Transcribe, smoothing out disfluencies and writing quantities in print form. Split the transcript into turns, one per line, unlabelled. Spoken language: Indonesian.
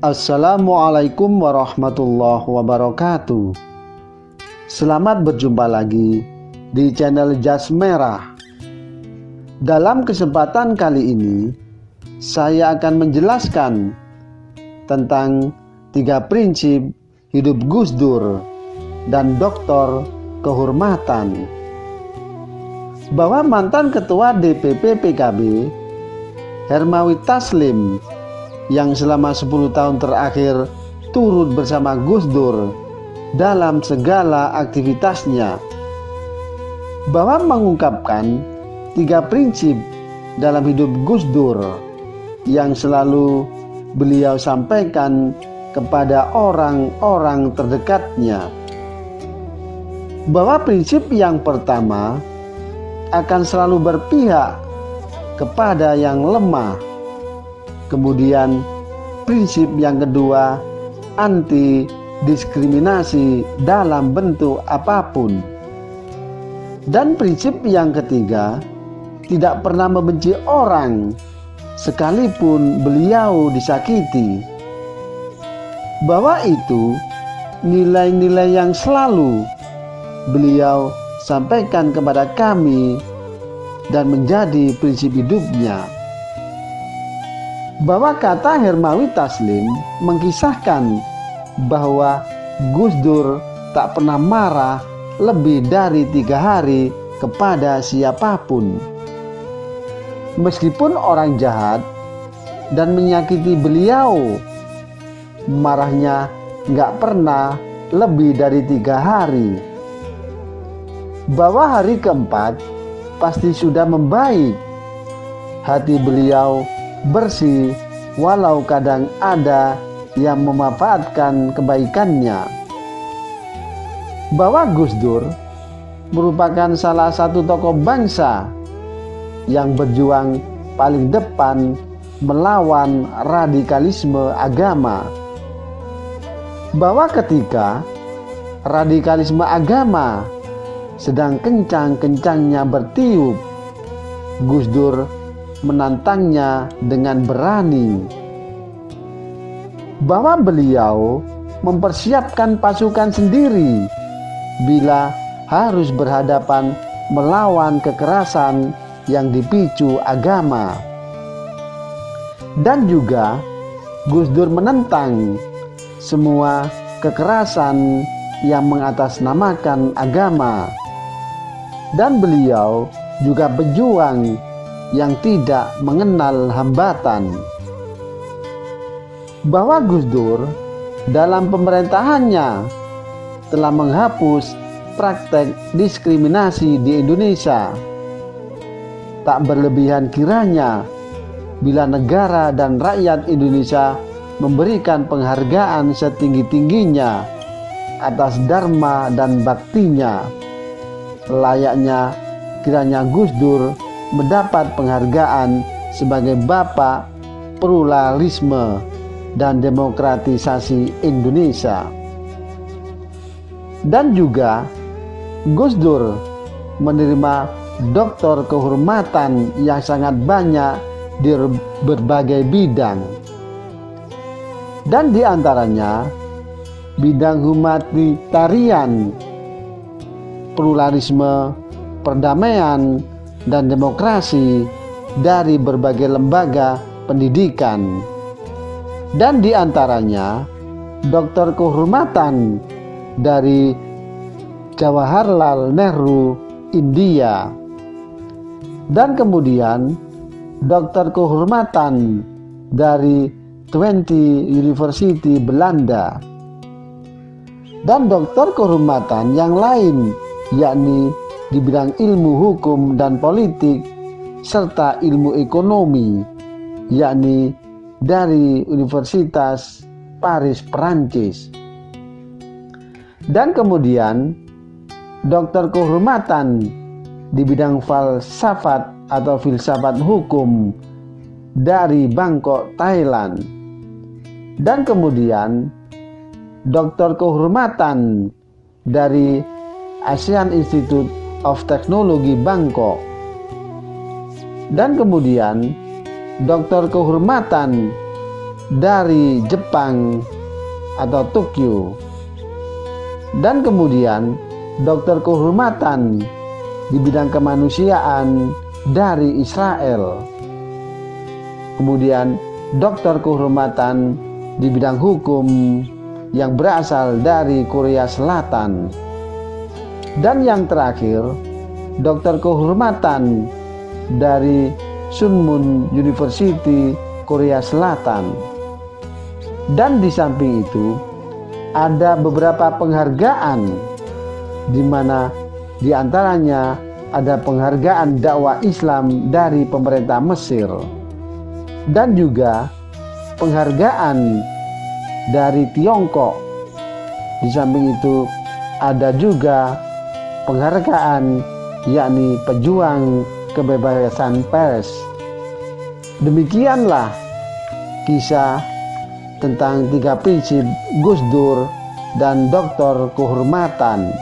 Assalamualaikum warahmatullahi wabarakatuh. Selamat berjumpa lagi di channel Jas Merah. Dalam kesempatan kali ini, saya akan menjelaskan tentang 3 prinsip hidup Gus Dur dan Doktor Kehormatan. Bahwa mantan Ketua DPP PKB Hermawi Taslim yang selama 10 tahun terakhir turut bersama Gus Dur dalam segala aktivitasnya, bahwa mengungkapkan 3 prinsip dalam hidup Gus Dur yang selalu beliau sampaikan kepada orang-orang terdekatnya. Bahwa prinsip yang pertama akan selalu berpihak kepada yang lemah. Kemudian prinsip yang kedua, anti diskriminasi dalam bentuk apapun. Dan prinsip yang ketiga, tidak pernah membenci orang sekalipun beliau disakiti. Bahwa itu nilai-nilai yang selalu beliau sampaikan kepada kami dan menjadi prinsip hidupnya. Bahwa kata Hermawi Taslim mengkisahkan bahwa Gus Dur tak pernah marah lebih dari 3 hari kepada siapapun. Meskipun orang jahat dan menyakiti beliau, marahnya gak pernah lebih dari 3 hari. Bahwa hari keempat pasti sudah membaik. Hati beliau bersih walau kadang ada yang memanfaatkan kebaikannya. Bahwa Gus Dur merupakan salah satu tokoh bangsa yang berjuang paling depan melawan radikalisme agama. Bahwa ketika radikalisme agama sedang kencang-kencangnya bertiup, Gus Dur menantangnya dengan berani. Bahwa beliau mempersiapkan pasukan sendiri bila harus berhadapan melawan kekerasan yang dipicu agama. Dan juga Gus Dur menentang semua kekerasan yang mengatasnamakan agama. Dan beliau juga berjuang yang tidak mengenal hambatan. Bahwa Gus Dur dalam pemerintahannya telah menghapus praktek diskriminasi di Indonesia. Tak berlebihan kiranya bila negara dan rakyat Indonesia memberikan penghargaan setinggi-tingginya atas dharma dan baktinya. Layaknya kiranya Gus Dur mendapat penghargaan sebagai Bapak Pluralisme dan Demokratisasi Indonesia. Dan juga Gus Dur menerima Doktor Kehormatan yang sangat banyak di berbagai bidang. Dan diantaranya bidang humanitarian, pluralisme, perdamaian, dan demokrasi dari berbagai lembaga pendidikan. Dan diantaranya Doktor Kehormatan dari Jawaharlal Nehru, India. Dan kemudian Doktor Kehormatan dari Twente University, Belanda. Dan Doktor Kehormatan yang lain, yakni di bidang ilmu hukum dan politik serta ilmu ekonomi, yakni dari Universitas Paris, Perancis. Dan kemudian Doktor Kehormatan di bidang falsafat atau filsafat hukum dari Bangkok, Thailand. Dan kemudian Doktor Kehormatan dari ASEAN Institute of Technology Bangkok. Dan kemudian Doktor Kehormatan dari Jepang atau Tokyo. Dan kemudian dokter kehormatan di bidang kemanusiaan dari Israel. Kemudian dokter kehormatan di bidang hukum yang berasal dari Korea Selatan. Dan yang terakhir, dokter kehormatan dari Sunmun University Korea Selatan. Dan di samping itu ada beberapa penghargaan, di mana di antaranya ada penghargaan dakwah Islam dari pemerintah Mesir, dan juga penghargaan dari Tiongkok. Di samping itu ada juga penghargaan yakni pejuang kebebasan pers. Demikianlah kisah tentang 3 prinsip Gus Dur dan dokter kehormatan.